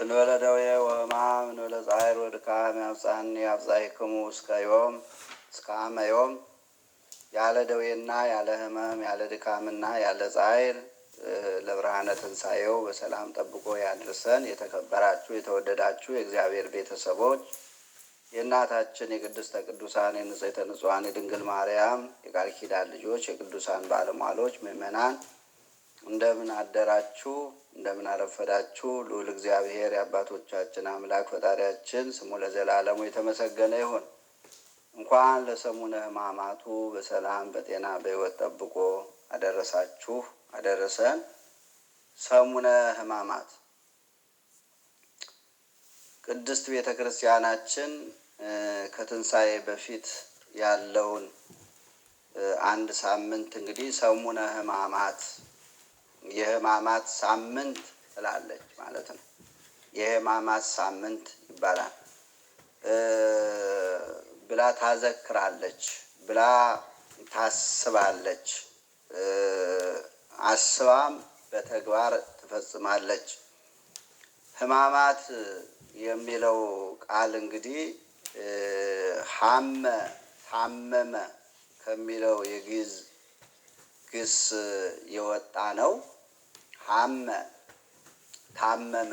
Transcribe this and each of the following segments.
እንበለ ደዌ ወሕማም እንበለ ጻዕር ወድካም ያብጽሐኒ ያብጽሕክሙ እስከ አመ ዮም። ያለ ደዌና ያለ ሕመም ያለ ድካምና ያለ ጻዕር ለብርሃነ ትንሣኤው በሰላም ጠብቆ ያድርሰን። የተከበራችሁ የተወደዳችሁ የእግዚአብሔር ቤተሰቦች የእናታችን የቅድስተ ቅዱሳን የንጽሕተ ንጹሐን የድንግል ማርያም የቃል ኪዳን ልጆች የቅዱሳን ባለሟሎች ምእመናን እንደምን አደራችሁ? እንደምን አረፈዳችሁ? ልዑል እግዚአብሔር የአባቶቻችን አምላክ ፈጣሪያችን ስሙ ለዘላለሙ የተመሰገነ ይሁን። እንኳን ለሰሙነ ሕማማቱ በሰላም በጤና በሕይወት ጠብቆ አደረሳችሁ አደረሰን። ሰሙነ ሕማማት ቅድስት ቤተ ክርስቲያናችን ከትንሣኤ በፊት ያለውን አንድ ሳምንት እንግዲህ ሰሙነ ሕማማት የሕማማት ሳምንት ትላለች ማለት ነው። የሕማማት ሳምንት ይባላል ብላ ታዘክራለች፣ ብላ ታስባለች፣ አስባም በተግባር ትፈጽማለች። ሕማማት የሚለው ቃል እንግዲህ ሐመ ታመመ ከሚለው የግዕዝ ግስ የወጣ ነው። ሐመ ታመመ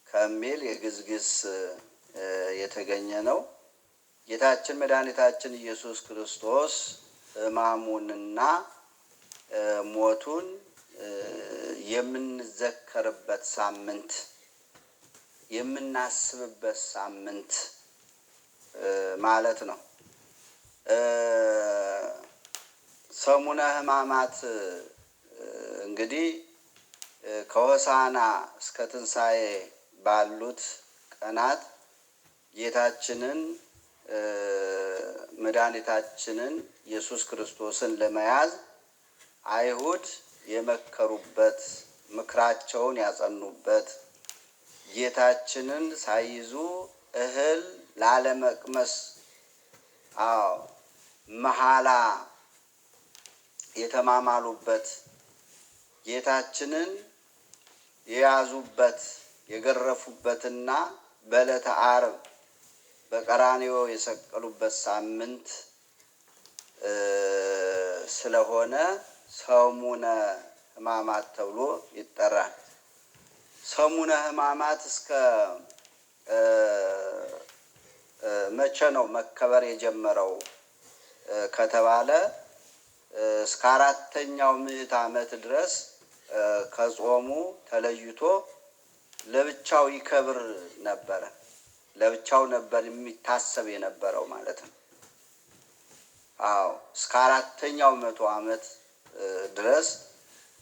ከሚል የግዕዝ ግስ የተገኘ ነው። ጌታችን መድኃኒታችን ኢየሱስ ክርስቶስ ሕማሙንና ሞቱን የምንዘከርበት ሳምንት፣ የምናስብበት ሳምንት ማለት ነው። ሰሙነ ሕማማት እንግዲህ ከሆሳዕና እስከ ትንሣኤ ባሉት ቀናት ጌታችንን መድኃኒታችንን ኢየሱስ ክርስቶስን ለመያዝ አይሁድ የመከሩበት፣ ምክራቸውን ያጸኑበት፣ ጌታችንን ሳይዙ እህል ላለመቅመስ መሐላ የተማማሉበት፣ ጌታችንን የያዙበት የገረፉበትና በዕለተ ዓርብ በቀራንዮ የሰቀሉበት ሳምንት ስለሆነ ሰሙነ ሕማማት ተብሎ ይጠራል። ሰሙነ ሕማማት እስከ መቼ ነው መከበር የጀመረው ከተባለ እስከ 4ኛው ምዕተ ዓመት ድረስ ከጾሙ ተለይቶ ለብቻው ይከብር ነበረ። ለብቻው ነበር የሚታሰብ የነበረው ማለት ነው። እስከ 4ኛው መቶ ዓመት ድረስ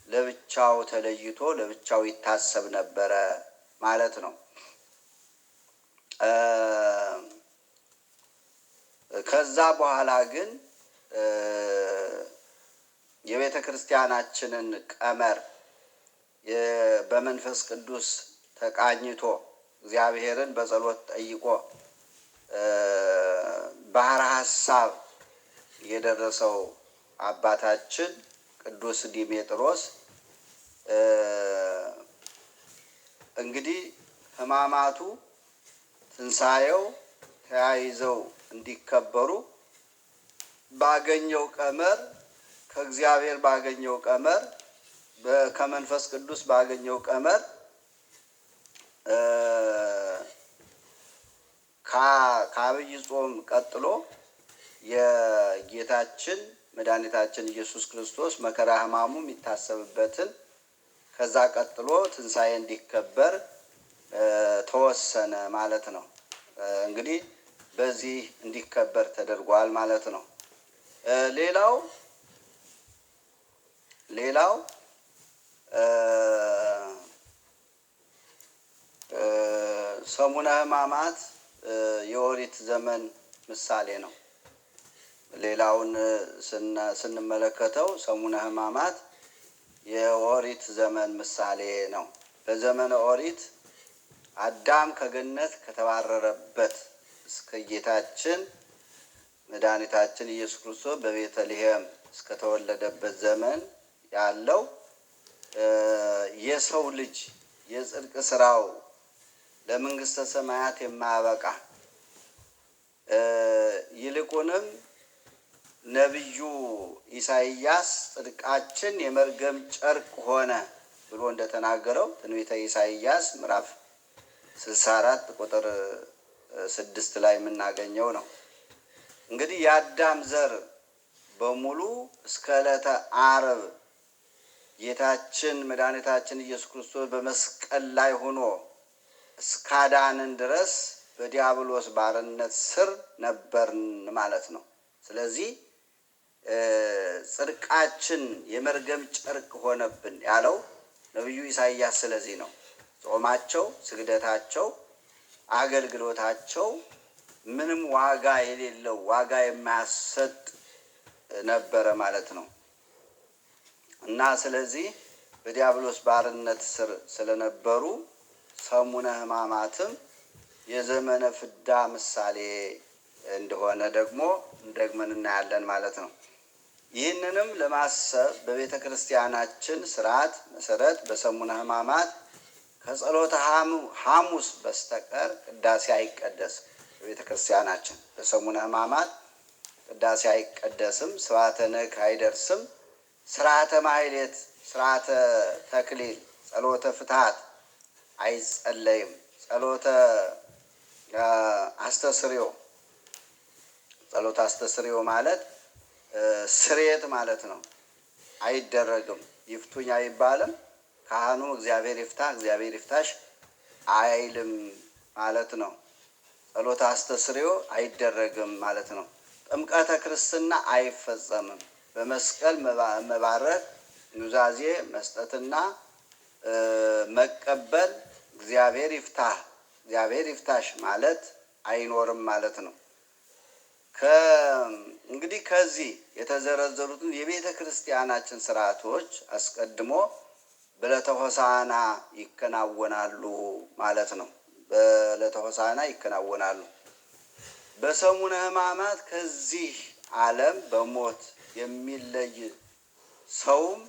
ለብቻው ተለይቶ ለብቻው ይታሰብ ነበረ ማለት ነው። ከዛ በኋላ ግን የቤተ ክርስቲያናችንን ቀመር በመንፈስ ቅዱስ ተቃኝቶ እግዚአብሔርን በጸሎት ጠይቆ ባሕረ ሐሳብ የደረሰው አባታችን ቅዱስ ዲሜጥሮስ እንግዲህ ሕማማቱ ትንሣኤው ተያይዘው እንዲከበሩ ባገኘው ቀመር ከእግዚአብሔር ባገኘው ቀመር ከመንፈስ ቅዱስ ባገኘው ቀመር ከአብይ ጾም ቀጥሎ የጌታችን መድኃኒታችን ኢየሱስ ክርስቶስ መከራ ሕማሙ የሚታሰብበትን ከዛ ቀጥሎ ትንሣኤ እንዲከበር ተወሰነ ማለት ነው። እንግዲህ በዚህ እንዲከበር ተደርጓል ማለት ነው። ሌላው ሰሙነ ሕማማት የኦሪት ዘመን ምሳሌ ነው። ሌላውን ስንመለከተው ሰሙነ ሕማማት የኦሪት ዘመን ምሳሌ ነው። በዘመነ ኦሪት አዳም ከገነት ከተባረረበት እስከ ጌታችን መድኃኒታችን ኢየሱስ ክርስቶስ በቤተልሔም እስከተወለደበት ዘመን ያለው የሰው ልጅ የጽድቅ ስራው ለመንግስተ ሰማያት የማያበቃ ይልቁንም ነቢዩ ኢሳይያስ ጽድቃችን የመርገም ጨርቅ ሆነ ብሎ እንደተናገረው ትንቢተ ኢሳይያስ ምዕራፍ 64 ቁጥር 6 ላይ የምናገኘው ነው። እንግዲህ የአዳም ዘር በሙሉ እስከ ዕለተ ዓርብ ጌታችን መድኃኒታችን ኢየሱስ ክርስቶስ በመስቀል ላይ ሆኖ እስካዳንን ድረስ በዲያብሎስ ባርነት ስር ነበርን ማለት ነው። ስለዚህ ጽድቃችን የመርገም ጨርቅ ሆነብን ያለው ነቢዩ ኢሳይያስ ስለዚህ ነው። ጾማቸው፣ ስግደታቸው፣ አገልግሎታቸው ምንም ዋጋ የሌለው ዋጋ የማያሰጥ ነበረ ማለት ነው እና ስለዚህ በዲያብሎስ ባርነት ስር ስለነበሩ ሰሙነ ሕማማትም የዘመነ ፍዳ ምሳሌ እንደሆነ ደግሞ ደግመን እናያለን ማለት ነው። ይህንንም ለማሰብ በቤተ ክርስቲያናችን ስርዓት መሰረት በሰሙነ ሕማማት ከጸሎተ ሐሙስ በስተቀር ቅዳሴ አይቀደስም። በቤተ ክርስቲያናችን በሰሙነ ሕማማት ቅዳሴ አይቀደስም፣ ስብሐተ ነግ አይደርስም፣ ስርዓተ ማሕሌት፣ ስርዓተ ተክሊል፣ ጸሎተ ፍትሐት አይጸለይም፣ ጸሎተ አስተስርዮ ማለት ስርየት ማለት ነው፣ አይደረግም። ይፍቱኝ አይባልም። ካህኑ እግዚአብሔር ይፍታ እግዚአብሔር ይፍታሽ አይልም ማለት ነው። ጸሎተ አስተስርዮ አይደረግም ማለት ነው። ጥምቀተ ክርስትና አይፈጸምም። በመስቀል መባረክ፣ ኑዛዜ መስጠትና መቀበል እግዚአብሔር ይፍታህ እግዚአብሔር ይፍታሽ ማለት አይኖርም ማለት ነው። እንግዲህ ከዚህ የተዘረዘሩትን የቤተ ክርስቲያናችን ስርዓቶች አስቀድሞ በዕለተ ሆሳዕና ይከናወናሉ ማለት ነው። በዕለተ ሆሳዕና ይከናወናሉ። በሰሙነ ሕማማት ከዚህ ዓለም በሞት የሚለይ ሰውም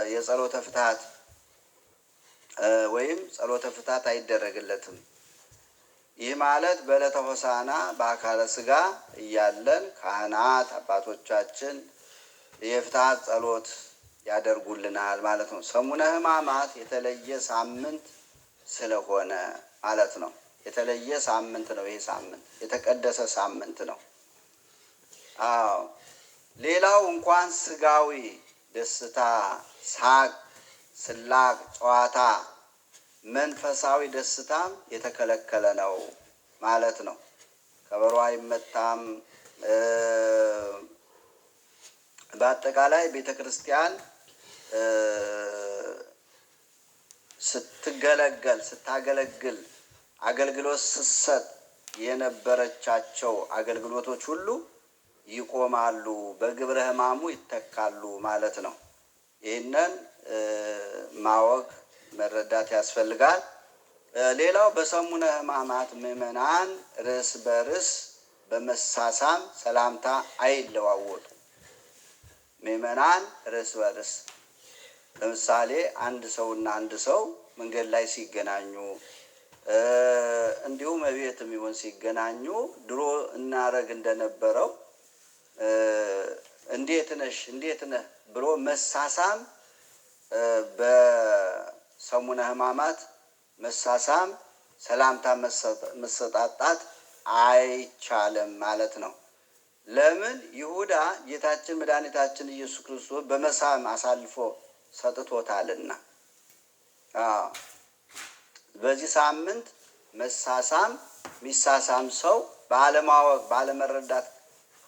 የጸሎተ ፍትሐት ወይም ጸሎተ ፍትሐት አይደረግለትም። ይህ ማለት በዕለተ ሆሳዕና በአካለ ሥጋ እያለን ካህናት አባቶቻችን የፍትሐት ጸሎት ያደርጉልናል ማለት ነው። ሰሙነ ሕማማት የተለየ ሳምንት ስለሆነ ማለት ነው። የተለየ ሳምንት ነው። ይሄ ሳምንት የተቀደሰ ሳምንት ነው። አዎ ሌላው እንኳን ስጋዊ ደስታ፣ ሳቅ፣ ስላቅ፣ ጨዋታ መንፈሳዊ ደስታም የተከለከለ ነው ማለት ነው። ከበሮ አይመታም። በአጠቃላይ ቤተ ክርስቲያን ስታገለግል አገልግሎት ስትሰጥ የነበረቻቸው አገልግሎቶች ሁሉ ይቆማሉ፣ በግብረ ሕማሙ ይተካሉ ማለት ነው። ይህንን ማወቅ መረዳት ያስፈልጋል። ሌላው በሰሙነ ሕማማት ምዕመናን ርስ በርስ በመሳሳም ሰላምታ አይለዋወጡ። ምዕመናን ርስ በርስ ለምሳሌ አንድ ሰውና አንድ ሰው መንገድ ላይ ሲገናኙ እንዲሁም እቤትም ይሁን ሲገናኙ ድሮ እናረግ እንደነበረው እንዴት ነሽ እንዴት ነህ ብሎ መሳሳም በሰሙነ ሕማማት መሳሳም ሰላምታ መሰጣጣት አይቻልም ማለት ነው። ለምን? ይሁዳ ጌታችን መድኃኒታችን ኢየሱስ ክርስቶስ በመሳም አሳልፎ ሰጥቶታልና። በዚህ ሳምንት መሳሳም ሚሳሳም ሰው ባለማወቅ ባለመረዳት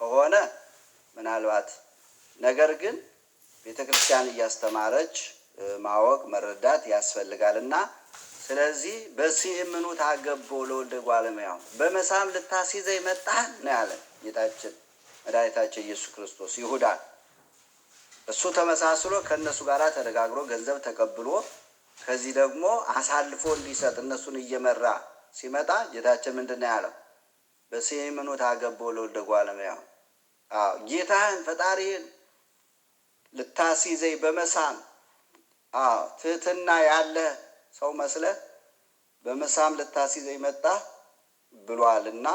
ከሆነ ምናልባት፣ ነገር ግን ቤተክርስቲያን እያስተማረች ማወቅ መረዳት ያስፈልጋልና ስለዚህ በሲእምኑ ታገቦ ለወልደ እጓለ እመሕያው በመሳም ልታስይዘኝ መጣህ ነው ያለ ጌታችን መድኃኒታችን ኢየሱስ ክርስቶስ ይሁዳ። እሱ ተመሳስሎ ከእነሱ ጋር ተነጋግሮ ገንዘብ ተቀብሎ ከዚህ ደግሞ አሳልፎ እንዲሰጥ እነሱን እየመራ ሲመጣ ጌታችን ምንድን ነው ያለው? በሲእምኑ ታገቦ ለወልደ እጓለ እመሕያው። ጌታህን ፈጣሪህን ልታስይዘኝ በመሳም ትህትና ያለ ሰው መስለህ በመሳም ልታስይዘኝ መጣህ ብሏልና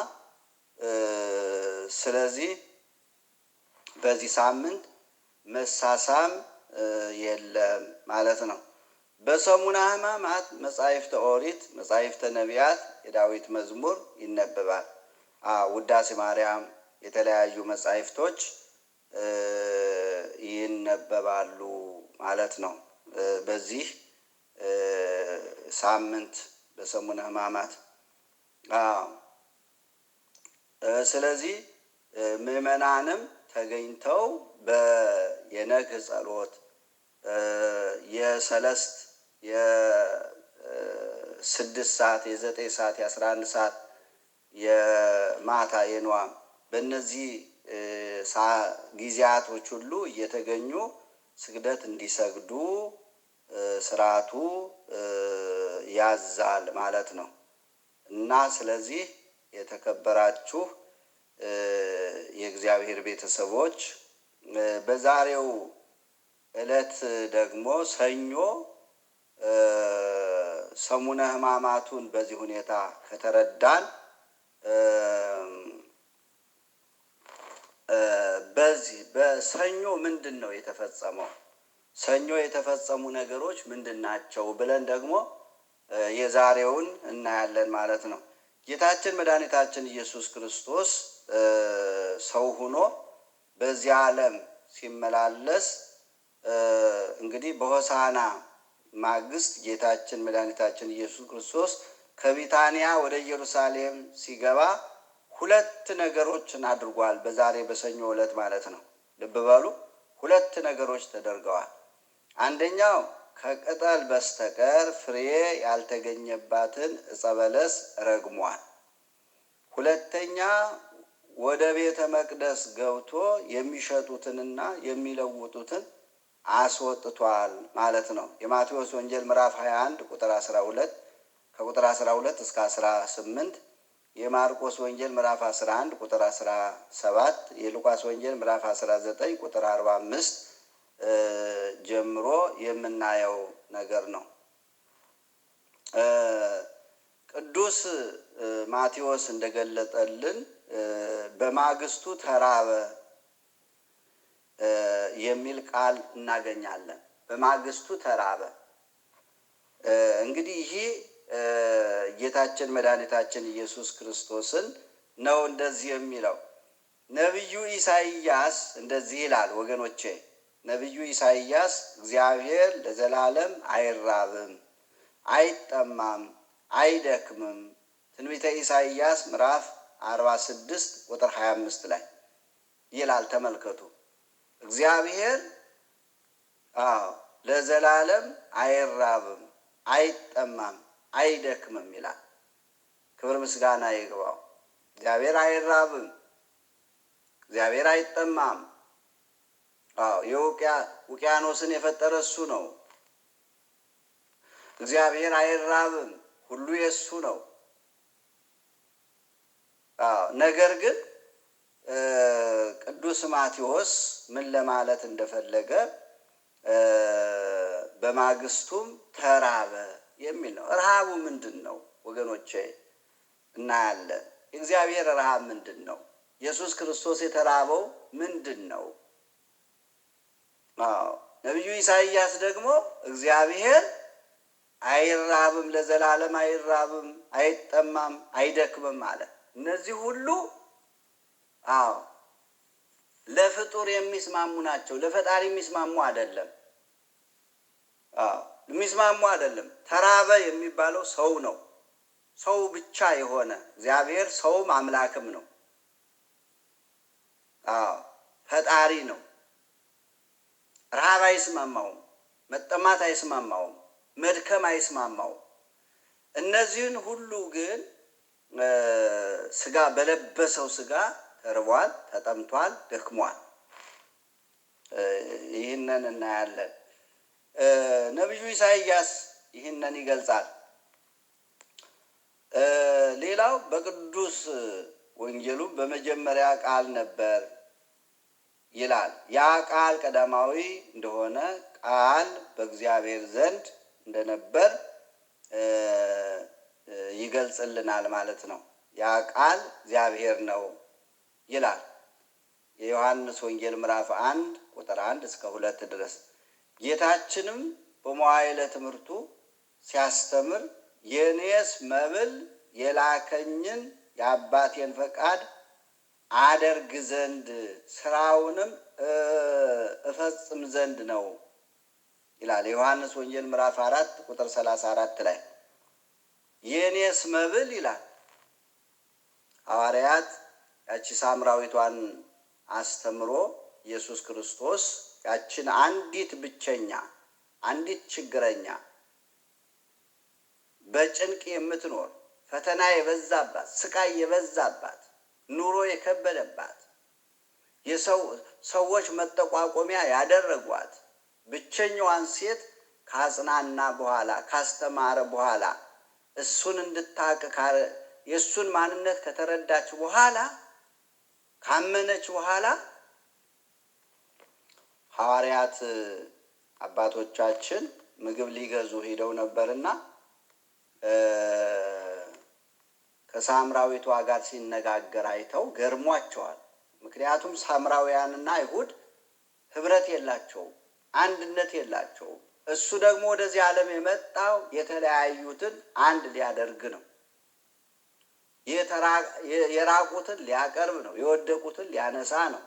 ስለዚህ በዚህ ሳምንት መሳሳም የለም ማለት ነው። በሰሙነ ሕማማት መጻሕፍተ ኦሪት፣ መጻሕፍተ ነቢያት፣ የዳዊት መዝሙር ይነበባል። ውዳሴ ማርያም፣ የተለያዩ መጻሕፍቶች ይነበባሉ ማለት ነው በዚህ ሳምንት በሰሙነ ሕማማት። ስለዚህ ምዕመናንም ተገኝተው የነግህ ጸሎት የሰለስት የስድስት ሰዓት የዘጠኝ ሰዓት የ11 ሰዓት የማታ የንዋም በእነዚህ ጊዜያቶች ሁሉ እየተገኙ ስግደት እንዲሰግዱ ስርዓቱ ያዛል ማለት ነው። እና ስለዚህ የተከበራችሁ የእግዚአብሔር ቤተሰቦች በዛሬው ዕለት ደግሞ ሰኞ ሰሙነ ሕማማቱን በዚህ ሁኔታ ከተረዳን በዚህ በሰኞ ምንድን ነው የተፈጸመው? ሰኞ የተፈጸሙ ነገሮች ምንድን ናቸው ብለን ደግሞ የዛሬውን እናያለን ማለት ነው። ጌታችን መድኃኒታችን ኢየሱስ ክርስቶስ ሰው ሆኖ በዚህ ዓለም ሲመላለስ እንግዲህ በሆሳዕና ማግስት ጌታችን መድኃኒታችን ኢየሱስ ክርስቶስ ከቢታንያ ወደ ኢየሩሳሌም ሲገባ ሁለት ነገሮችን አድርጓል። በዛሬ በሰኞ ዕለት ማለት ነው። ልብ በሉ፣ ሁለት ነገሮች ተደርገዋል። አንደኛው ከቅጠል በስተቀር ፍሬ ያልተገኘባትን ዕፀ በለስ ረግሟል። ሁለተኛ ወደ ቤተ መቅደስ ገብቶ የሚሸጡትንና የሚለውጡትን አስወጥቷል ማለት ነው። የማቴዎስ ወንጌል ምዕራፍ 21 ቁጥር 12 ከቁጥር 12 እስከ 18፣ የማርቆስ ወንጌል ምዕራፍ 11 ቁጥር 17፣ የሉቃስ ወንጌል ምዕራፍ 19 ቁጥር 45 ጀምሮ የምናየው ነገር ነው። ቅዱስ ማቴዎስ እንደገለጠልን በማግስቱ ተራበ የሚል ቃል እናገኛለን። በማግስቱ ተራበ። እንግዲህ ይህ ጌታችን መድኃኒታችን ኢየሱስ ክርስቶስን ነው እንደዚህ የሚለው። ነቢዩ ኢሳይያስ እንደዚህ ይላል ወገኖቼ። ነቢዩ ኢሳይያስ እግዚአብሔር ለዘላለም አይራብም፣ አይጠማም፣ አይደክምም ትንቢተ ኢሳይያስ ምዕራፍ 46 ቁጥር 25 ላይ ይላል። ተመልከቱ። እግዚአብሔር ለዘላለም አይራብም፣ አይጠማም፣ አይደክምም ይላል። ክብር ምስጋና ይግባው። እግዚአብሔር አይራብም፣ እግዚአብሔር አይጠማም። ውቅያኖስን የፈጠረ እሱ ነው። እግዚአብሔር አይራብም፣ ሁሉ የእሱ ነው። ነገር ግን ቅዱስ ማቴዎስ ምን ለማለት እንደፈለገ በማግስቱም ተራበ የሚል ነው። ረሃቡ ምንድን ነው ወገኖቼ? እናያለን። የእግዚአብሔር ረሃብ ምንድን ነው? ኢየሱስ ክርስቶስ የተራበው ምንድን ነው? ነቢዩ ኢሳይያስ ደግሞ እግዚአብሔር አይራብም፣ ለዘላለም አይራብም፣ አይጠማም፣ አይደክምም አለ። እነዚህ ሁሉ ለፍጡር የሚስማሙ ናቸው። ለፈጣሪ የሚስማሙ አይደለም። የሚስማሙ አይደለም። ተራበ የሚባለው ሰው ነው። ሰው ብቻ የሆነ እግዚአብሔር ሰውም አምላክም ነው። ፈጣሪ ነው። ረሃብ አይስማማውም። መጠማት አይስማማውም። መድከም አይስማማውም። እነዚህን ሁሉ ግን ስጋ በለበሰው ስጋ ተርቧል፣ ተጠምቷል፣ ደክሟል። ይህንን እናያለን። ነቢዩ ኢሳይያስ ይህንን ይገልጻል። ሌላው በቅዱስ ወንጌሉ በመጀመሪያ ቃል ነበር ይላል። ያ ቃል ቀዳማዊ እንደሆነ ቃል በእግዚአብሔር ዘንድ እንደነበር ይገልጽልናል ማለት ነው። ያ ቃል እግዚአብሔር ነው ይላል። የዮሐንስ ወንጌል ምዕራፍ 1 ቁጥር 1 እስከ 2 ድረስ። ጌታችንም በመዋዕለ ትምህርቱ ሲያስተምር የኔስ መብል የላከኝን የአባቴን ፈቃድ አደርግ ዘንድ ስራውንም እፈጽም ዘንድ ነው ይላል። የዮሐንስ ወንጌል ምዕራፍ 4 ቁጥር 34 ላይ የኔስ መብል ይላል። ሐዋርያት ያቺ ሳምራዊቷን አስተምሮ ኢየሱስ ክርስቶስ ያችን አንዲት ብቸኛ አንዲት ችግረኛ በጭንቅ የምትኖር ፈተና የበዛባት ስቃይ የበዛባት ኑሮ የከበደባት ሰዎች መጠቋቆሚያ ያደረጓት ብቸኛዋን ሴት ካጽናና በኋላ ካስተማረ በኋላ እሱን እንድታውቅ የእሱን ማንነት ከተረዳች በኋላ ካመነች በኋላ ሐዋርያት አባቶቻችን ምግብ ሊገዙ ሄደው ነበርና ከሳምራዊቷ ጋር ሲነጋገር አይተው ገርሟቸዋል። ምክንያቱም ሳምራውያንና አይሁድ ህብረት የላቸውም፣ አንድነት የላቸውም። እሱ ደግሞ ወደዚህ ዓለም የመጣው የተለያዩትን አንድ ሊያደርግ ነው። የራቁትን ሊያቀርብ ነው። የወደቁትን ሊያነሳ ነው።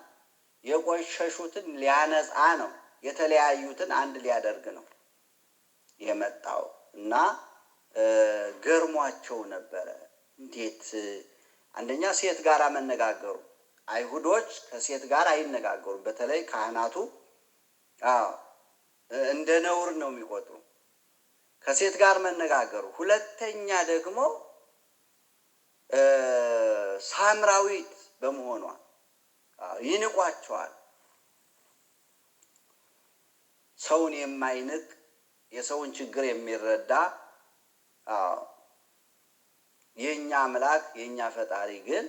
የቆሸሹትን ሊያነጻ ነው። የተለያዩትን አንድ ሊያደርግ ነው የመጣው እና ገርሟቸው ነበረ። እንዴት አንደኛ ሴት ጋር መነጋገሩ፣ አይሁዶች ከሴት ጋር አይነጋገሩም። በተለይ ካህናቱ እንደ ነውር ነው የሚቆጥሩ ከሴት ጋር መነጋገሩ። ሁለተኛ ደግሞ ሳምራዊት በመሆኗ ይንቋቸዋል። ሰውን የማይንቅ የሰውን ችግር የሚረዳ የኛ አምላክ የኛ ፈጣሪ ግን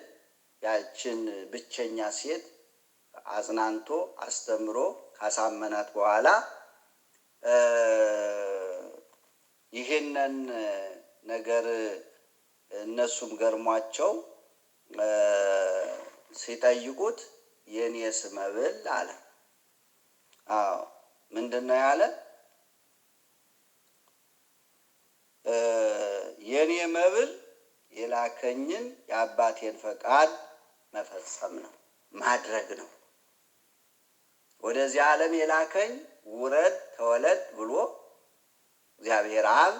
ያችን ብቸኛ ሴት አጽናንቶ አስተምሮ ካሳመናት በኋላ ይሄንን ነገር እነሱም ገርሟቸው ሲጠይቁት የኔስ መብል አለ። ምንድነው ያለ? የኔ መብል የላከኝን የአባቴን ፈቃድ መፈጸም ነው፣ ማድረግ ነው። ወደዚህ ዓለም የላከኝ ውረድ ተወለድ ብሎ እግዚአብሔር አብ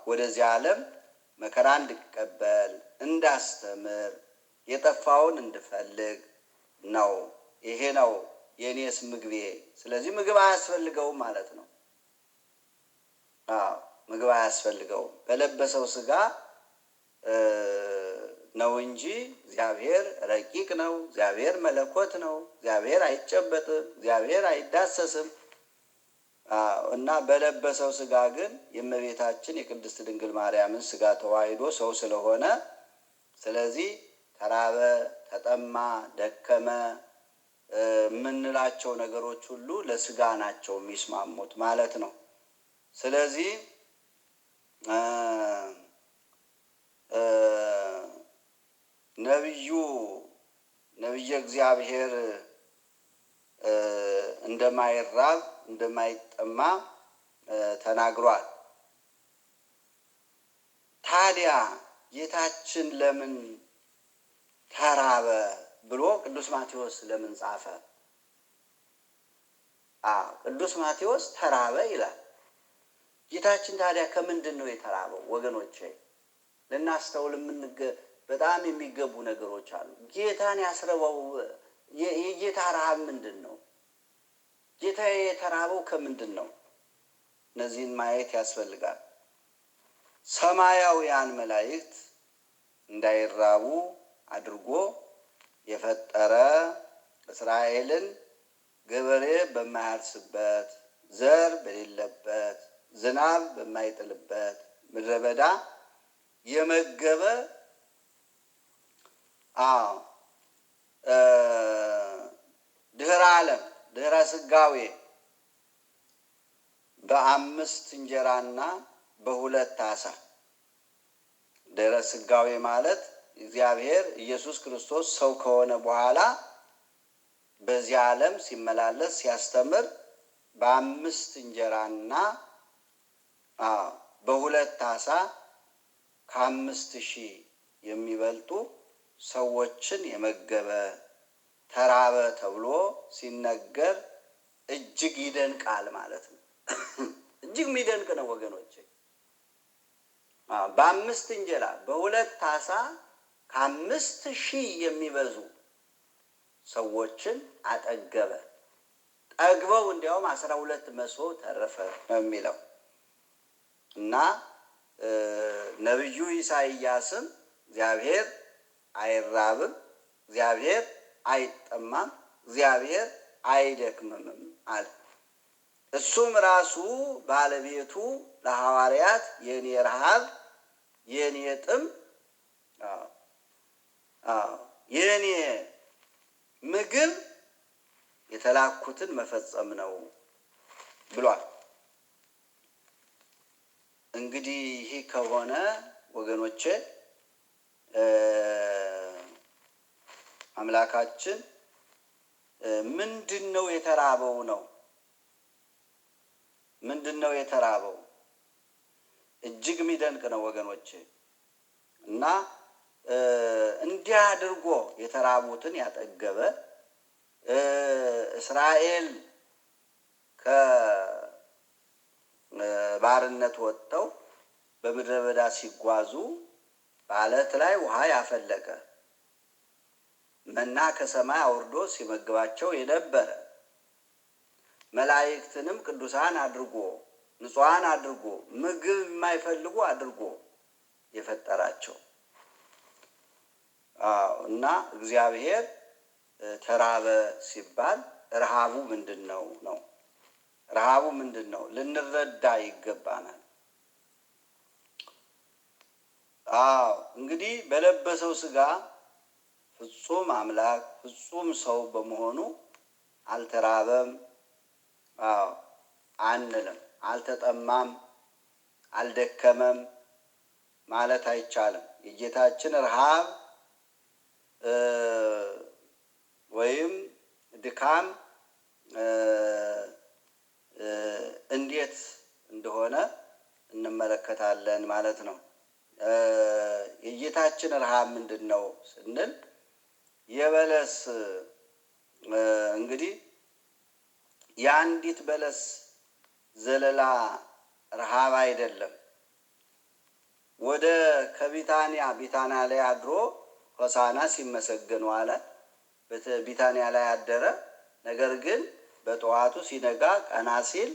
ወደዚህ ዓለም መከራ እንድቀበል እንዳስተምር የጠፋውን እንድፈልግ ነው። ይሄ ነው የኔስ ምግቤ። ስለዚህ ምግብ አያስፈልገውም ማለት ነው። ምግብ አያስፈልገውም። በለበሰው ስጋ ነው እንጂ እግዚአብሔር ረቂቅ ነው። እግዚአብሔር መለኮት ነው። እግዚአብሔር አይጨበጥም። እግዚአብሔር አይዳሰስም። እና በለበሰው ስጋ ግን የእመቤታችን የቅድስት ድንግል ማርያምን ስጋ ተዋህዶ ሰው ስለሆነ ስለዚህ ተራበ፣ ተጠማ፣ ደከመ የምንላቸው ነገሮች ሁሉ ለስጋ ናቸው የሚስማሙት ማለት ነው። ስለዚህ ነቢየ እግዚአብሔር እንደማይራብ እንደማይጠማ ተናግሯል። ታዲያ ጌታችን ለምን ተራበ ብሎ ቅዱስ ማቴዎስ ለምን ጻፈ? ቅዱስ ማቴዎስ ተራበ ይላል። ጌታችን ታዲያ ከምንድን ነው የተራበው? ወገኖቼ ልናስተውል በጣም የሚገቡ ነገሮች አሉ። ጌታን ያስረበው የጌታ ረሃብ ምንድን ነው? ጌታ የተራበው ከምንድን ነው? እነዚህን ማየት ያስፈልጋል። ሰማያውያን መላእክት እንዳይራቡ አድርጎ የፈጠረ እስራኤልን ገበሬ በማያርስበት ዘር በሌለበት ዝናብ በማይጥልበት ምድረ በዳ የመገበ ድህረ ዓለም ድህረ ስጋዌ በ5 እንጀራና በ2 ዓሣ ድኅረ ሥጋዌ ማለት እግዚአብሔር ኢየሱስ ክርስቶስ ሰው ከሆነ በኋላ በዚህ ዓለም ሲመላለስ ሲያስተምር በ5 እንጀራና በ2 ዓሣ ከ5000 የሚበልጡ ሰዎችን የመገበ ተራበ ተብሎ ሲነገር እጅግ ይደንቃል ማለት ነው። እጅግ የሚደንቅ ነው ወገኖቼ። በ5 እንጀራ በ2 ዓሣ ከ5000 የሚበዙ ሰዎችን አጠገበ። ጠግበው እንዲያውም 12 መሶብ ተረፈ ነው የሚለው እና ነቢዩ ኢሳይያስም እግዚአብሔር አይራብም፣ እግዚአብሔር አይጠማም፣ እግዚአብሔር አይደክምም አለ። እሱም ራሱ ባለቤቱ ለሐዋርያት የኔ ረሃብ የኔ ጥም የኔ ምግብ የተላኩትን መፈጸም ነው ብሏል። እንግዲህ ይሄ ከሆነ ወገኖቼ አምላካችን ምንድነው የተራበው ነው? ምንድነው የተራበው? እጅግ የሚደንቅ ነው ወገኖቼ። እና እንዲህ አድርጎ የተራቡትን ያጠገበ እስራኤል ከባርነት ወጥተው በምድረ በዳ ሲጓዙ በዓለት ላይ ውሃ ያፈለቀ መና ከሰማይ አውርዶ ሲመግባቸው የነበረ መላእክትንም ቅዱሳን አድርጎ ንጹሐን አድርጎ ምግብ የማይፈልጉ አድርጎ የፈጠራቸው እና እግዚአብሔር ተራበ ሲባል ረሃቡ ምንድነው ነው? ረሃቡ ምንድነው? ልንረዳ ይገባናል። እንግዲህ በለበሰው ሥጋ ፍጹም አምላክ ፍጹም ሰው በመሆኑ አልተራበም አንልም። አልተጠማም፣ አልደከመም ማለት አይቻልም። የጌታችን ረሃብ ወይም ድካም እንዴት እንደሆነ እንመለከታለን ማለት ነው። የጌታችን ረሃብ ምንድነው ስንል የበለስ እንግዲህ የአንዲት በለስ ዘለላ ረሃብ አይደለም። ወደ ከቢታንያ ላይ አድሮ ሆሳና ሲመሰገን ዋለ። ቢታንያ ላይ አደረ። ነገር ግን በጠዋቱ ሲነጋ ቀና ሲል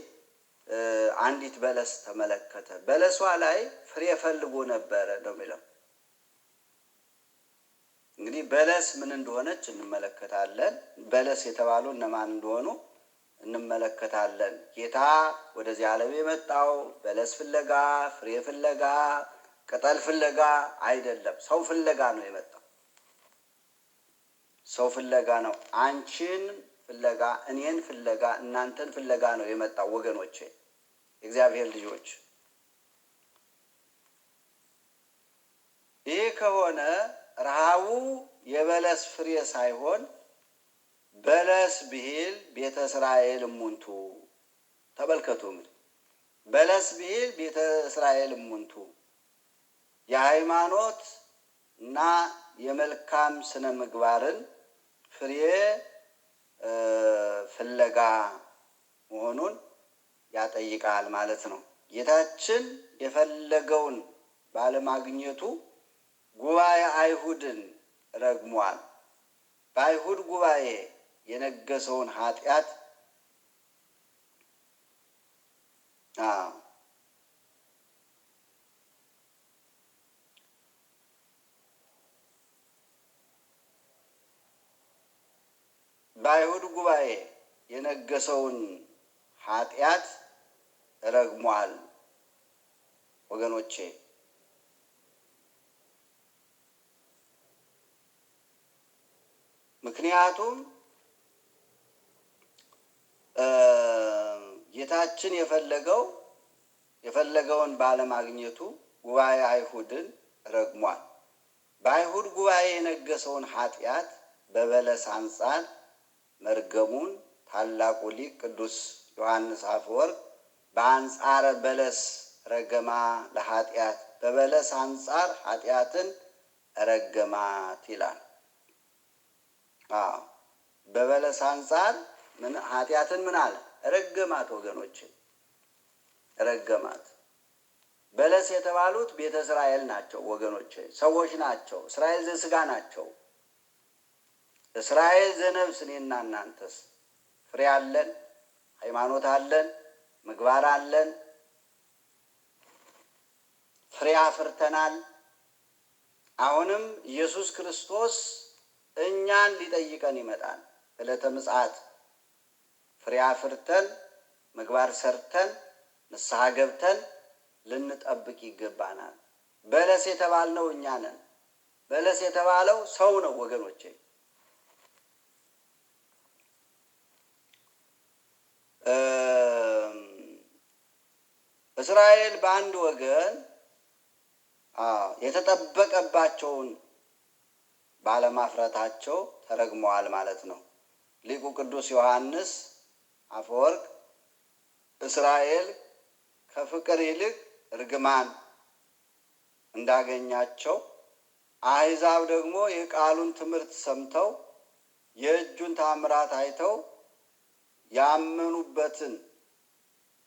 አንዲት በለስ ተመለከተ። በለሷ ላይ ፍሬ ፈልጎ ነበረ ነው የሚለው። እንግዲህ በለስ ምን እንደሆነች እንመለከታለን። በለስ የተባሉ እነማን እንደሆኑ እንመለከታለን። ጌታ ወደዚህ ዓለም የመጣው በለስ ፍለጋ፣ ፍሬ ፍለጋ፣ ቅጠል ፍለጋ አይደለም። ሰው ፍለጋ ነው የመጣው። ሰው ፍለጋ ነው። አንቺን ፍለጋ፣ እኔን ፍለጋ፣ እናንተን ፍለጋ ነው የመጣው ወገኖቼ፣ የእግዚአብሔር ልጆች። ይህ ከሆነ ረሃቡ የበለስ ፍሬ ሳይሆን በለስ ብሂል ቤተ እስራኤል እሙንቱ። ተመልከቱ እንግዲህ በለስ ብሂል ቤተ እስራኤል እሙንቱ የሃይማኖት እና የመልካም ስነ ምግባርን ፍሬ ፍለጋ መሆኑን ያጠይቃል ማለት ነው። ጌታችን የፈለገውን ባለማግኘቱ ጉባኤ አይሁድን ረግሟል። በአይሁድ ጉባኤ የነገሰውን ኃጢአት በአይሁድ ጉባኤ የነገሰውን ኃጢአት ረግሟል ወገኖቼ። ምክንያቱም ጌታችን የፈለገውን ባለማግኘቱ ጉባኤ አይሁድን ረግሟል። በአይሁድ ጉባኤ የነገሰውን ኃጢአት በበለስ አንጻር መርገሙን ታላቁ ሊቅ ቅዱስ ዮሐንስ አፈወርቅ በአንጻረ በለስ ረገማ ለኃጢአት፣ በበለስ አንጻር ኃጢአትን ረገማት ይላል። በበለስ አንጻር ኃጢአትን ምን አለ? ረገማት። ወገኖች ረገማት። በለስ የተባሉት ቤተ እስራኤል ናቸው። ወገኖች ሰዎች ናቸው። እስራኤል ዘሥጋ ናቸው። እስራኤል ዘነፍስ እኔና እናንተስ ፍሬ አለን፣ ሃይማኖት አለን፣ ምግባር አለን፣ ፍሬ አፍርተናል። አሁንም ኢየሱስ ክርስቶስ እኛን ሊጠይቀን ይመጣል። ዕለተ ምጽአት ፍሬ አፍርተን ምግባር ሰርተን ንስሐ ገብተን ልንጠብቅ ይገባናል። በለስ የተባልነው እኛ ነን። በለስ የተባለው ሰው ነው ወገኖቼ። እስራኤል በአንድ ወገን የተጠበቀባቸውን ባለማፍረታቸው ተረግመዋል ማለት ነው። ሊቁ ቅዱስ ዮሐንስ አፈወርቅ እስራኤል ከፍቅር ይልቅ እርግማን እንዳገኛቸው፣ አሕዛብ ደግሞ የቃሉን ትምህርት ሰምተው የእጁን ታምራት አይተው ያመኑበትን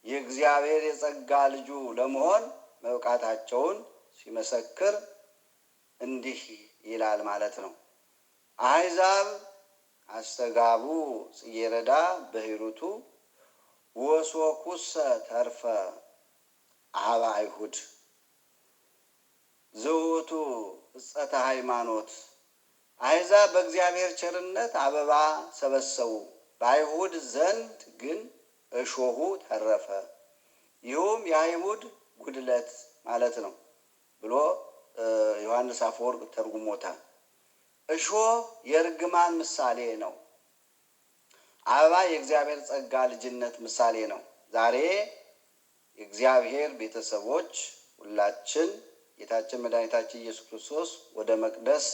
የእግዚአብሔር የጸጋ ልጁ ለመሆን መብቃታቸውን ሲመሰክር እንዲህ ይላል ማለት ነው። አሕዛብ አስተጋቡ ጽጌረዳ በሂሩቱ ወሶኩሰ ተርፈ አኀበ አይሁድ ዘውቱ ዕፀተ ሃይማኖት። አሕዛብ በእግዚአብሔር ቸርነት አበባ ሰበሰቡ፣ በአይሁድ ዘንድ ግን እሾሁ ተረፈ። ይህም የአይሁድ ጉድለት ማለት ነው ብሎ ዮሐንስ አፈወርቅ ተርጉሞታል። እሾህ የእርግማን ምሳሌ ነው። አበባ የእግዚአብሔር ጸጋ ልጅነት ምሳሌ ነው። ዛሬ የእግዚአብሔር ቤተሰቦች ሁላችን ጌታችን መድኃኒታችን ኢየሱስ ክርስቶስ ወደ መቅደስ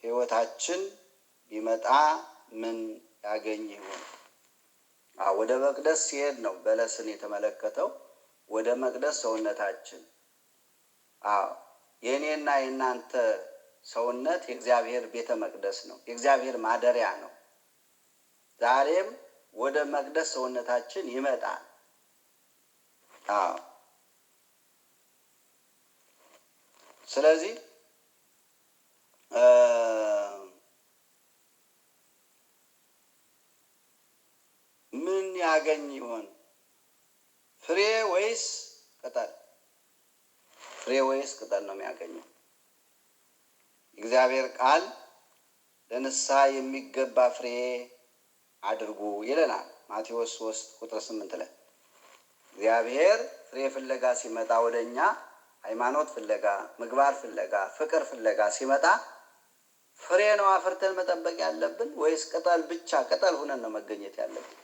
ሕይወታችን ቢመጣ ምን ያገኝ ይሆን? ወደ መቅደስ ሲሄድ ነው በለስን የተመለከተው። ወደ መቅደስ ሰውነታችን የእኔና የእናንተ ሰውነት የእግዚአብሔር ቤተ መቅደስ ነው፣ የእግዚአብሔር ማደሪያ ነው። ዛሬም ወደ መቅደስ ሰውነታችን ይመጣል። ስለዚህ ምን ያገኝ ይሆን? ፍሬ ወይስ ቅጠል? ፍሬ ወይስ ቅጠል ነው የሚያገኘው? እግዚአብሔር ቃል ለንስሐ የሚገባ ፍሬ አድርጉ ይለናል። ማቴዎስ 3:8 ላይ እግዚአብሔር ፍሬ ፍለጋ ሲመጣ ወደኛ ሃይማኖት ፍለጋ፣ ምግባር ፍለጋ፣ ፍቅር ፍለጋ ሲመጣ ፍሬ ነው አፍርተን መጠበቅ ያለብን ወይስ ቅጠል ብቻ? ቅጠል ሁነን ነው መገኘት ያለብን?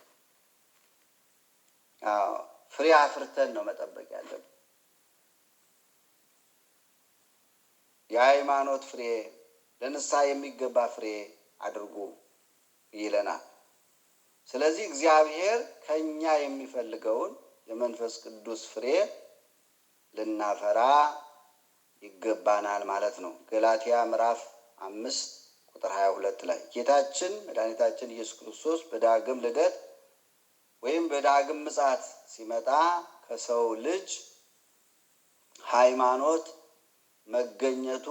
ፍሬ አፍርተን ነው መጠበቅ ያለብን። የሃይማኖት ፍሬ፣ ለንስሐ የሚገባ ፍሬ አድርጉ ይለናል። ስለዚህ እግዚአብሔር ከኛ የሚፈልገውን የመንፈስ ቅዱስ ፍሬ ልናፈራ ይገባናል ማለት ነው። ገላትያ ምዕራፍ 5:22 ላይ ጌታችን መድኃኒታችን ኢየሱስ ክርስቶስ በዳግም ልደት ወይም በዳግም ምጽአት ሲመጣ ከሰው ልጅ ሃይማኖት መገኘቱ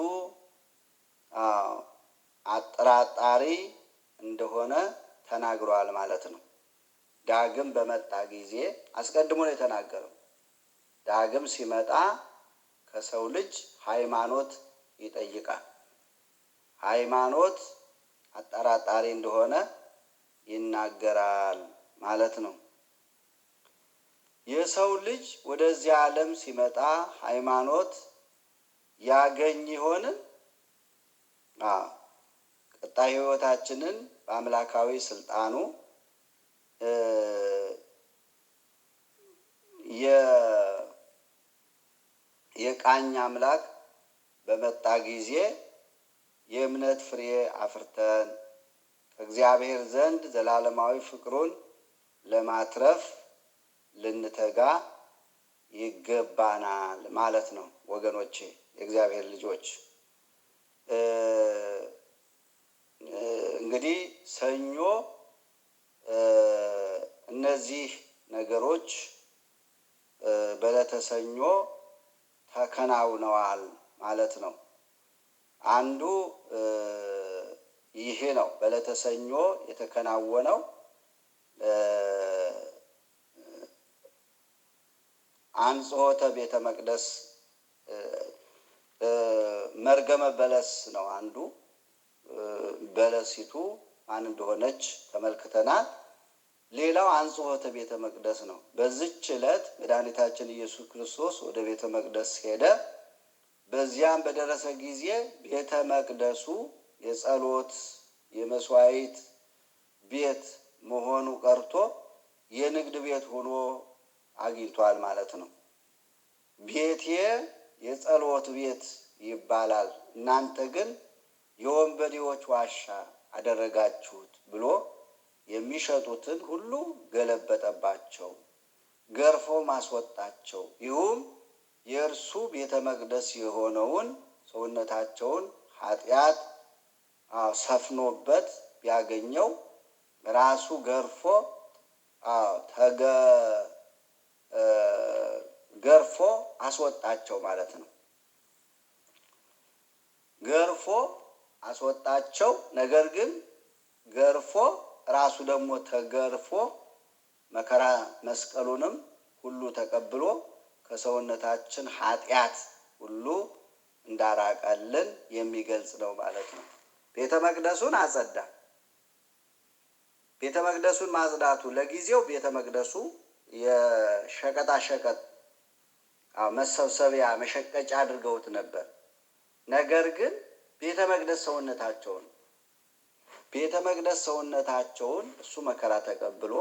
አጠራጣሪ እንደሆነ ተናግሯል ማለት ነው። ዳግም በመጣ ጊዜ አስቀድሞ ነው የተናገረው። ዳግም ሲመጣ ከሰው ልጅ ሃይማኖት ይጠይቃል። ሃይማኖት አጠራጣሪ እንደሆነ ይናገራል ማለት ነው። የሰው ልጅ ወደዚህ ዓለም ሲመጣ ሃይማኖት ያገኝ ይሆንን? ቀጣይ ሕይወታችንን በአምላካዊ ስልጣኑ የቃኝ አምላክ በመጣ ጊዜ የእምነት ፍሬ አፍርተን ከእግዚአብሔር ዘንድ ዘላለማዊ ፍቅሩን ለማትረፍ ልንተጋ ይገባናል ማለት ነው። ወገኖቼ የእግዚአብሔር ልጆች እንግዲህ ሰኞ እነዚህ ነገሮች በዕለተ ሰኞ ተከናውነዋል ማለት ነው። አንዱ ይሄ ነው። በዕለተ ሰኞ የተከናወነው አንጽሖተ ቤተ መቅደስ መርገመ በለስ ነው። አንዱ በለሲቱ ማን እንደሆነች ተመልክተናል። ሌላው አንጽሖተ ቤተ መቅደስ ነው። በዚች ዕለት መድኃኒታችን ኢየሱስ ክርስቶስ ወደ ቤተ መቅደስ ሄደ። በዚያም በደረሰ ጊዜ ቤተ መቅደሱ የጸሎት የመስዋዕት ቤት መሆኑ ቀርቶ የንግድ ቤት ሆኖ አግኝቷል ማለት ነው። ቤቴ የጸሎት ቤት ይባላል፣ እናንተ ግን የወንበዴዎች ዋሻ አደረጋችሁት ብሎ የሚሸጡትን ሁሉ ገለበጠባቸው፣ ገርፎ ማስወጣቸው። ይሁም የእርሱ ቤተ መቅደስ የሆነውን ሰውነታቸውን ኃጢአት ሰፍኖበት ቢያገኘው ራሱ ገርፎ ገርፎ አስወጣቸው ማለት ነው። ገርፎ አስወጣቸው። ነገር ግን ገርፎ ራሱ ደግሞ ተገርፎ መከራ መስቀሉንም ሁሉ ተቀብሎ ከሰውነታችን ኃጢአት ሁሉ እንዳራቀልን የሚገልጽ ነው ማለት ነው። ቤተ መቅደሱን አጸዳ። ቤተ መቅደሱን ማጽዳቱ ለጊዜው ቤተ መቅደሱ የሸቀጣ ሸቀጥ መሰብሰቢያ መሸቀጫ አድርገውት ነበር። ነገር ግን ቤተ መቅደስ ሰውነታቸውን እሱ መከራ ተቀብሎ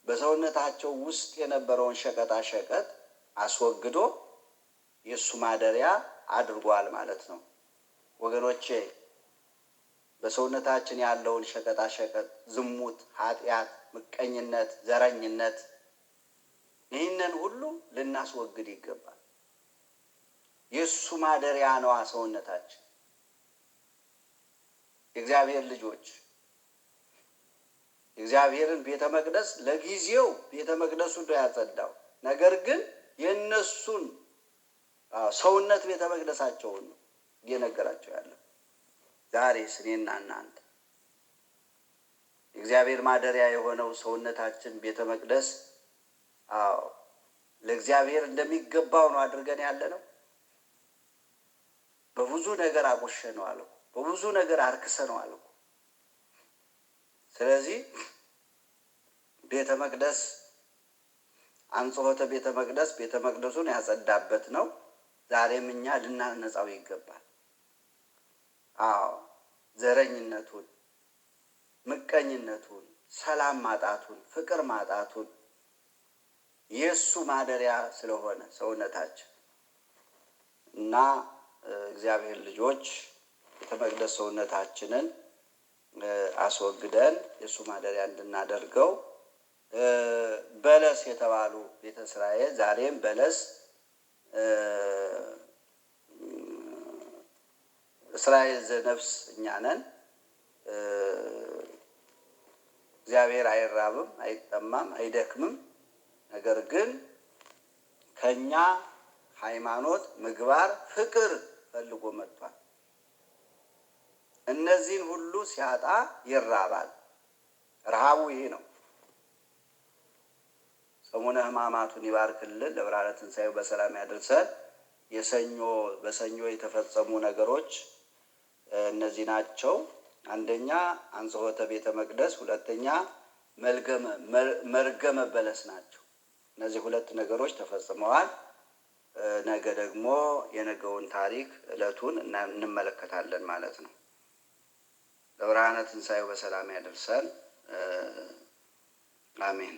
በሰውነታቸው ውስጥ የነበረውን ሸቀጣ ሸቀጥ አስወግዶ የእሱ ማደሪያ አድርጓል ማለት ነው። ወገኖቼ በሰውነታችን ያለውን ሸቀጣ ሸቀጥ፣ ዝሙት፣ ኃጢአት፣ ምቀኝነት፣ ዘረኝነት ይህንን ሁሉ ልናስወግድ ይገባል። የእሱ ማደሪያ ነዋ ሰውነታችን። የእግዚአብሔር ልጆች የእግዚአብሔርን ቤተ መቅደስ ለጊዜው ቤተ መቅደሱ ነው ያጸዳው። ነገር ግን የእነሱን ሰውነት ቤተ መቅደሳቸውን ነው እየነገራቸው ያለው። ዛሬ እኔና እናንተ የእግዚአብሔር ማደሪያ የሆነው ሰውነታችን ቤተ መቅደስ ለእግዚአብሔር እንደሚገባው ነው አድርገን ያለ ነው። በብዙ ነገር አቆሸነዋል፣ በብዙ ነገር አርክሰነዋል። ስለዚህ ቤተ መቅደስ አንጽሖተ ቤተ መቅደስ ቤተ መቅደሱን ያጸዳበት ነው። ዛሬም እኛ ልናነጻው ይገባል። ዘረኝነቱን፣ ምቀኝነቱን፣ ሰላም ማጣቱን፣ ፍቅር ማጣቱን የእሱ ማደሪያ ስለሆነ ሰውነታችን እና እግዚአብሔር ልጆች ቤተ መቅደስ ሰውነታችንን አስወግደን የእሱ ማደሪያ እንድናደርገው በለስ የተባሉ ቤተ እስራኤል ዛሬም በለስ እስራኤል ዘነፍስ እኛ ነን። እግዚአብሔር አይራብም፣ አይጠማም፣ አይደክምም። ነገር ግን ከኛ ሃይማኖት፣ ምግባር፣ ፍቅር ፈልጎ መጥቷል። እነዚህን ሁሉ ሲያጣ ይራባል። ረሃቡ ይሄ ነው። ሰሙነ ሕማማቱን ይባርክልን፣ ለብርሃነ ትንሣኤው በሰላም ያደርሰን። በሰኞ የተፈጸሙ ነገሮች እነዚህ ናቸው። አንደኛ አንጽሖተ ቤተ መቅደስ፣ ሁለተኛ መርገመ በለስ ናቸው። እነዚህ ሁለት ነገሮች ተፈጽመዋል። ነገ ደግሞ የነገውን ታሪክ ዕለቱን እንመለከታለን ማለት ነው። ለብርሃነ ትንሣኤው በሰላም ያደርሰን። አሜን።